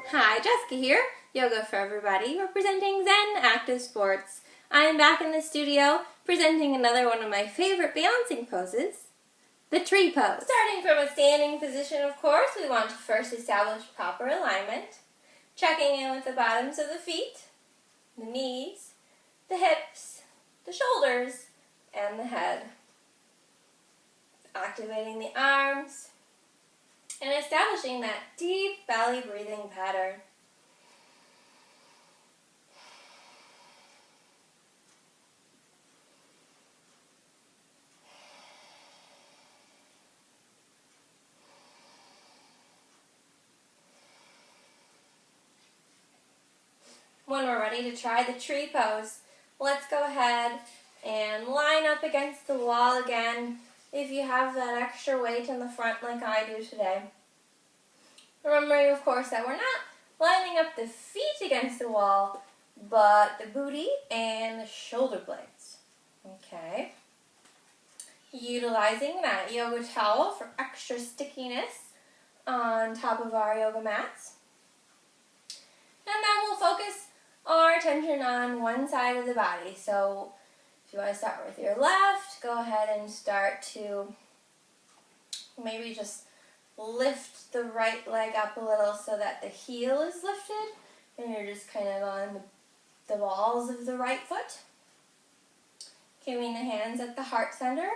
Hi, Jessica here, Yoga for Everybody, representing Zen Active Sports. I am back in the studio presenting another one of my favorite balancing poses, the tree pose. Starting from a standing position, of course, we want to first establish proper alignment, checking in with the bottoms of the feet, the knees, the hips, the shoulders, and the head. Activating the arms and establishing that deep belly breathing pattern. When we're ready to try the tree pose, let's go ahead and line up against the wall again if you have that extra weight in the front like I do today. Remembering, of course, that we're not lining up the feet against the wall, but the booty and the shoulder blades. Okay. Utilizing that yoga towel for extra stickiness on top of our yoga mats. And then we'll focus our attention on one side of the body. So if you want to start with your left, go ahead and start to maybe just lift the right leg up a little so that the heel is lifted and you're just kind of on the balls of the right foot. Keeping the hands at the heart center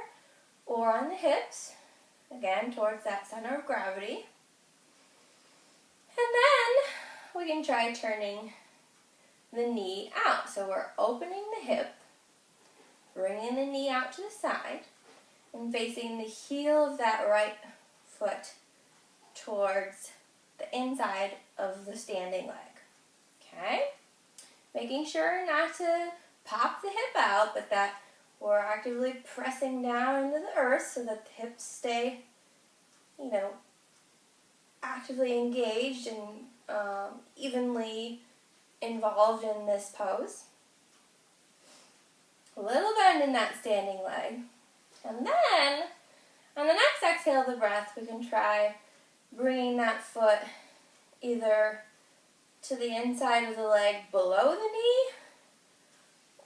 or on the hips, again towards that center of gravity. And then we can try turning the knee out. So we're opening the hip, bringing the knee out to the side, and facing the heel of that right foot towards the inside of the standing leg. Okay? Making sure not to pop the hip out, but that we're actively pressing down into the earth so that the hips stay, actively engaged and evenly involved in this pose. A little bend in that standing leg. And then, on the next exhale of the breath, we can try bringing that foot either to the inside of the leg below the knee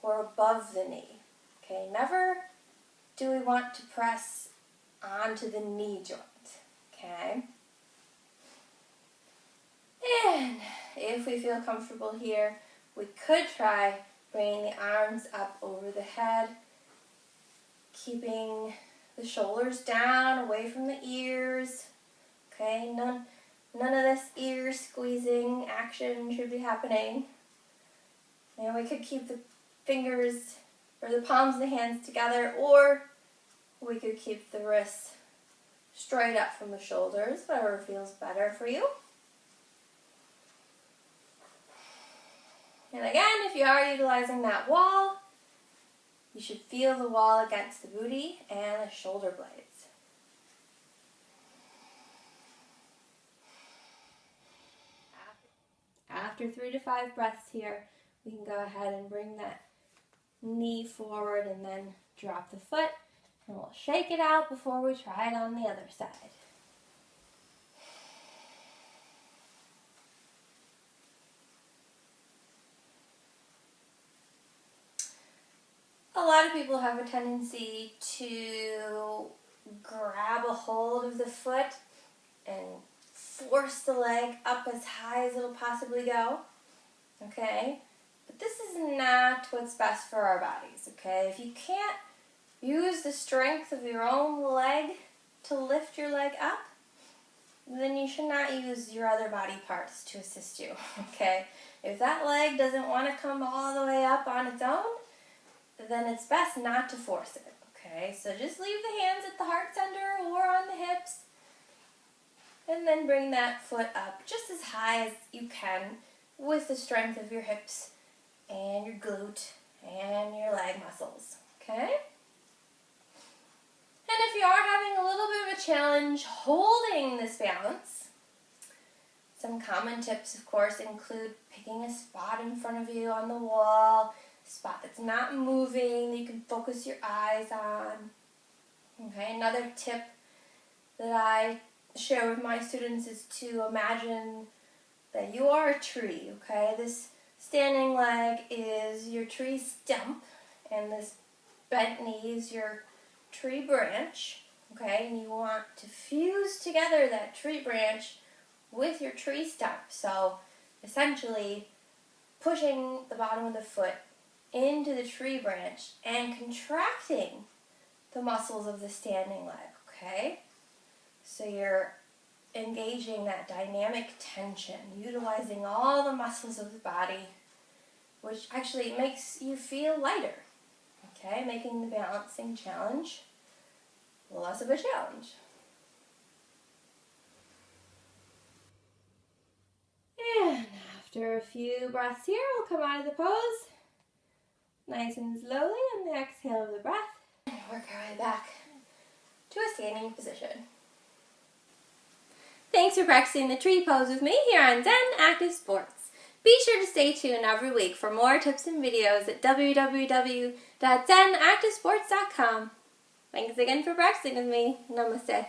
or above the knee. Okay, never do we want to press onto the knee joint. Okay? And if we feel comfortable here, we could try bringing the arms up over the head, keeping the shoulders down, away from the ears. Okay, none of this ear squeezing action should be happening. And we could keep the fingers or the palms of the hands together, or we could keep the wrists straight up from the shoulders, whatever feels better for you. And again, if you are utilizing that wall, you should feel the wall against the booty and the shoulder blades. After 3 to 5 breaths here, we can go ahead and bring that knee forward and then drop the foot. And we'll shake it out before we try it on the other side. A lot of people have a tendency to grab a hold of the foot and force the leg up as high as it'll possibly go. Okay? But this is not what's best for our bodies. Okay? If you can't use the strength of your own leg to lift your leg up, then you should not use your other body parts to assist you. Okay? If that leg doesn't want to come all the way up on its own, then it's best not to force it, okay? So just leave the hands at the heart center or on the hips, and then bring that foot up just as high as you can with the strength of your hips and your glute and your leg muscles, okay? And if you are having a little bit of a challenge holding this balance, some common tips, of course, include picking a spot in front of you on the wall, spot that's not moving that you can focus your eyes on. Okay, another tip that I share with my students is to imagine that you are a tree, okay? This standing leg is your tree stump, and this bent knee is your tree branch, okay? And you want to fuse together that tree branch with your tree stump. So essentially pushing the bottom of the foot into the tree branch and contracting the muscles of the standing leg, okay? So you're engaging that dynamic tension, utilizing all the muscles of the body, which actually makes you feel lighter, okay? Making the balancing challenge less of a challenge. And after a few breaths here, we'll come out of the pose, nice and slowly on the exhale of the breath, and work our way back to a standing position. Thanks for practicing the tree pose with me here on Zen Active Sports. Be sure to stay tuned every week for more tips and videos at www.zenactivesports.com. Thanks again for practicing with me. Namaste.